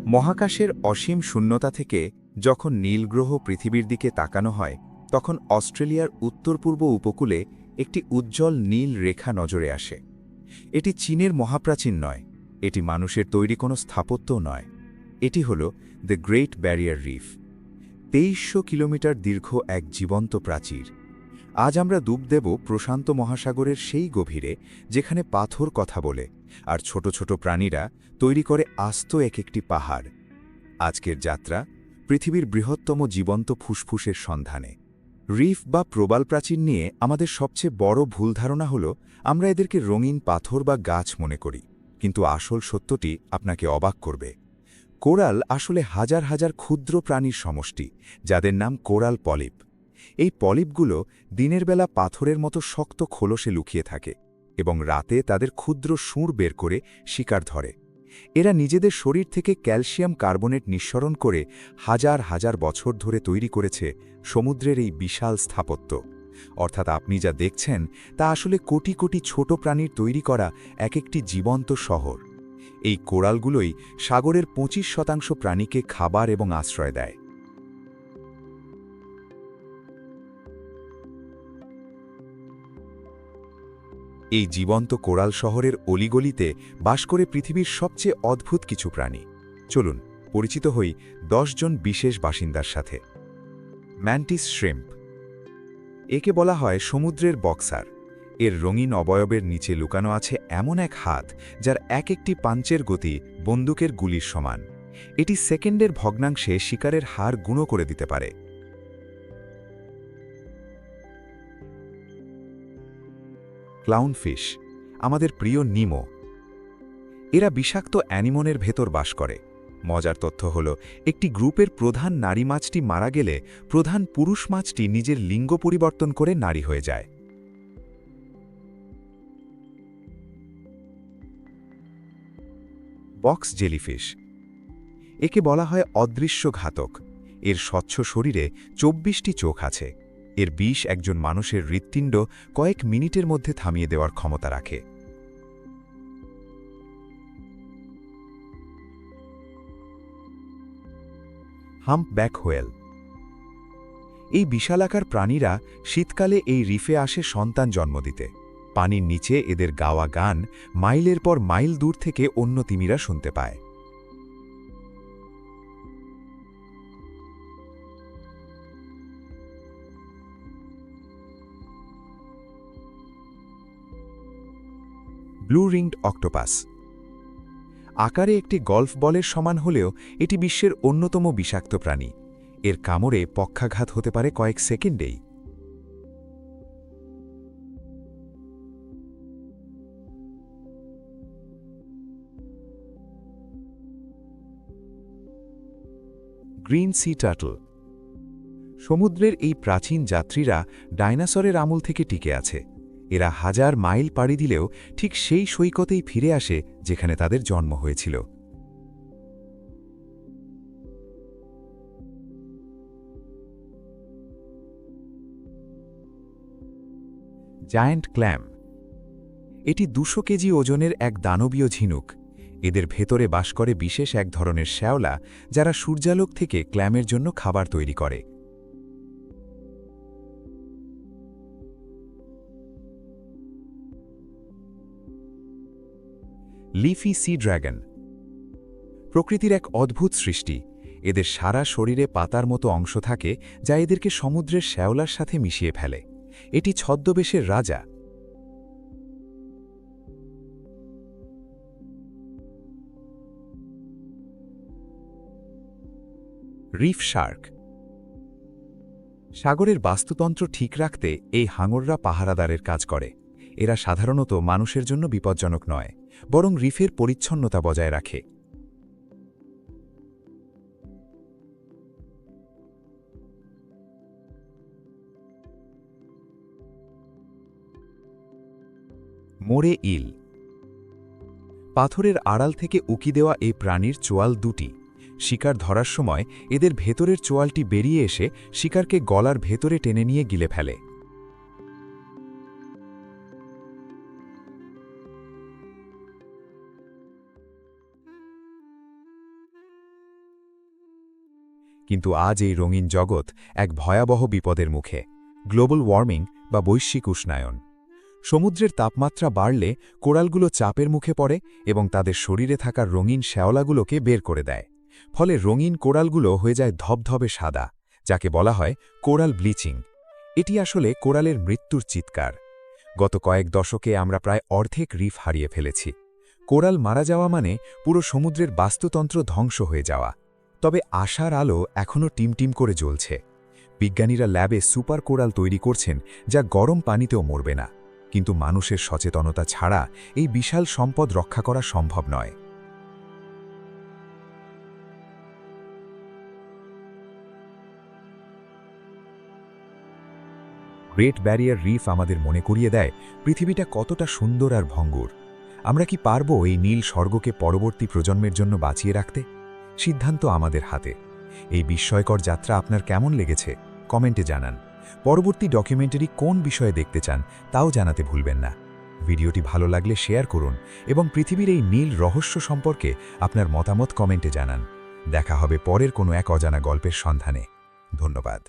মহাকাশের অসীম শূন্যতা থেকে যখন নীলগ্রহ পৃথিবীর দিকে তাকানো হয় তখন অস্ট্রেলিয়ার উত্তর-পূর্ব উপকূলে একটি উজ্জ্বল নীল রেখা নজরে আসে। এটি চীনের মহাপ্রাচীন নয়, এটি মানুষের তৈরি কোনো স্থাপত্যও নয়। এটি হল the great barrier reef, ২৩০০ kilometre দীর্ঘ এক জীবন্ত প্রাচীর। আজ আমরা ডুব দেব প্রশান্ত মহাসাগরের সেই গভীরে, যেখানে পাথর কথা বলে আর ছোট ছোট প্রাণীরা তৈরি করে আস্ত একটি পাহাড়। আজকের যাত্রা পৃথিবীর বৃহত্তম জীবন্ত ফুসফুসের সন্ধানে। রিফ বা প্রবাল প্রাচীর নিয়ে আমাদের সবচেয়ে বড় ভুল ধারণা হল আমরা এদেরকে রঙিন পাথর বা গাছ মনে করি, কিন্তু আসল সত্যটি আপনাকে অবাক করবে। কোরাল আসলে হাজার হাজার ক্ষুদ্র প্রাণীর সমষ্টি, যাদের নাম কোরাল পলিপ। এই পলিপগুলো দিনের বেলা পাথরের মতো শক্ত খোলসে লুকিয়ে থাকে এবং রাতে তাদের ক্ষুদ্র সুর বের করে শিকার ধরে। এরা নিজেদের শরীর থেকে ক্যালসিয়াম কার্বনেট নিঃসরণ করে হাজার হাজার বছর ধরে তৈরি করেছে সমুদ্রের এই বিশাল স্থাপত্য। অর্থাৎ আপনি যা দেখছেন তা আসলে কোটি কোটি ছোট প্রাণীর তৈরি করা একটি জীবন্ত শহর। এই কোরালগুলোই সাগরের ২৫% প্রাণীকে খাবার এবং আশ্রয় দেয়। এই জীবন্ত কোরাল শহরের অলিগলিতে বাস করে পৃথিবীর সবচেয়ে অদ্ভুত কিছু প্রাণী। চলুন পরিচিত হই ১০ জন বিশেষ বাসিন্দার সাথে। Mantis shrimp. একে বলা হয় সমুদ্রের বক্সার। এর রঙিন অবয়বের নিচে লুকানো আছে এমন এক হাত, যার একটি পাঞ্চের গতি বন্দুকের গুলির সমান। এটি সেকেন্ডের ভগ্নাংশে শিকারের হার গুঁড়ো করে দিতে পারে। ক্লাউনফিশ, আমাদের প্রিয় নিমো। এরা বিষাক্ত অ্যানিমনের ভেতর বাস করে। মজার তথ্য হল, একটি গ্রুপের প্রধান নারী মাছটি মারা গেলে প্রধান পুরুষ মাছটি নিজের লিঙ্গ পরিবর্তন করে নারী হয়ে যায়। Box jellyfish. একে বলা হয় অদৃশ্য ঘাতক। এর স্বচ্ছ শরীরে ২৪টি চোখ আছে। এর বিষ একজন মানুষের হৃৎপিণ্ড কয়েক মিনিটের মধ্যে থামিয়ে দেওয়ার ক্ষমতা রাখে। Humpback whale. এই বিশালাকার প্রাণীরা শীতকালে এই রিফে আসে সন্তান জন্ম দিতে। পানির নিচে এদের গাওয়া গান মাইলের পর মাইল দূর থেকে অন্য তিমিরা শুনতে পায়। Blue ringed octopus. আকারে একটি গল্ফ বলের সমান হলেও এটি বিশ্বের অন্যতম বিষাক্ত প্রাণী। এর কামড়ে পক্ষাঘাত হতে পারে কয়েক সেকেন্ডেই। Green C turtle. সমুদ্রের এই প্রাচীন যাত্রীরা ডাইনোসরের আমল থেকে টিকে আছে। এরা হাজার মাইল পাড়ি দিলেও ঠিক সেই সৈকতেই ফিরে আসে যেখানে তাদের জন্ম হয়েছিল। Giant clam. এটি ২০০ কেজি ওজনের এক দানবীয় ঝিনুক। এদের ভেতরে বাস করে বিশেষ এক ধরনের শ্যাওলা, যারা সূর্যালোক থেকে ক্ল্যামের জন্য খাবার তৈরি করে। Leafy sea dragon. প্রকৃতির এক অদ্ভুত সৃষ্টি। এদের সারা শরীরে পাতার মতো অংশ থাকে, যা এদেরকে সমুদ্রের শ্যাওলার সাথে মিশিয়ে ফেলে। এটি ছদ্মবেশের রাজা। Reef shark. সাগরের বাস্তুতন্ত্র ঠিক রাখতে এই হাঙররা পাহারাদারের কাজ করে। এরা সাধারণত মানুষের জন্য বিপজ্জনক নয়, বরং রিফের পরিচ্ছন্নতা বজায় রাখে। মোরে ইল। পাথরের আড়াল থেকে উকি দেওয়া এই প্রাণীর চোয়াল দুটি। শিকার ধরার সময় এদের ভেতরের চোয়ালটি বেরিয়ে এসে শিকারকে গলার ভেতরে টেনে নিয়ে গিলে ফেলে। কিন্তু আজ এই রঙিন জগৎ এক ভয়াবহ বিপদের মুখে, গ্লোবাল ওয়ার্মিং বা বৈশ্বিক উষ্ণায়ন। সমুদ্রের তাপমাত্রা বাড়লে কোরালগুলো চাপের মুখে পড়ে এবং তাদের শরীরে থাকা রঙিন শ্যাওলাগুলোকে বের করে দেয়। ফলে রঙিন কোরালগুলো হয়ে যায় ধবধবে সাদা, যাকে বলা হয় কোরাল ব্লিচিং। এটি আসলে কোরালের মৃত্যুর চিৎকার। গত কয়েক দশকে আমরা প্রায় অর্ধেক রিফ হারিয়ে ফেলেছি। কোরাল মারা যাওয়া মানে পুরো সমুদ্রের বাস্তুতন্ত্র ধ্বংস হয়ে যাওয়া। তবে আশার আলো এখনও টিমটিম করে জ্বলছে। বিজ্ঞানীরা ল্যাবে সুপার কোরাল তৈরি করছেন, যা গরম পানিতেও মরবে না। কিন্তু মানুষের সচেতনতা ছাড়া এই বিশাল সম্পদ রক্ষা করা সম্ভব নয়। গ্রেট ব্যারিয়ার রিফ আমাদের মনে করিয়ে দেয় পৃথিবীটা কতটা সুন্দর আর ভঙ্গুর। আমরা কি পারব এই নীল স্বর্গকে পরবর্তী প্রজন্মের জন্য বাঁচিয়ে রাখতে? সিদ্ধান্ত আমাদের হাতে। এই বিস্ময়কর যাত্রা আপনার কেমন লেগেছে কমেন্টে জানান। পরবর্তী ডকুমেন্টারি কোন বিষয়ে দেখতে চান তাও জানাতে ভুলবেন না। ভিডিওটি ভালো লাগলে শেয়ার করুন এবং পৃথিবীর এই নীল রহস্য সম্পর্কে আপনার মতামত কমেন্টে জানান। দেখা হবে পরের কোনো এক অজানা গল্পের সন্ধানে। ধন্যবাদ।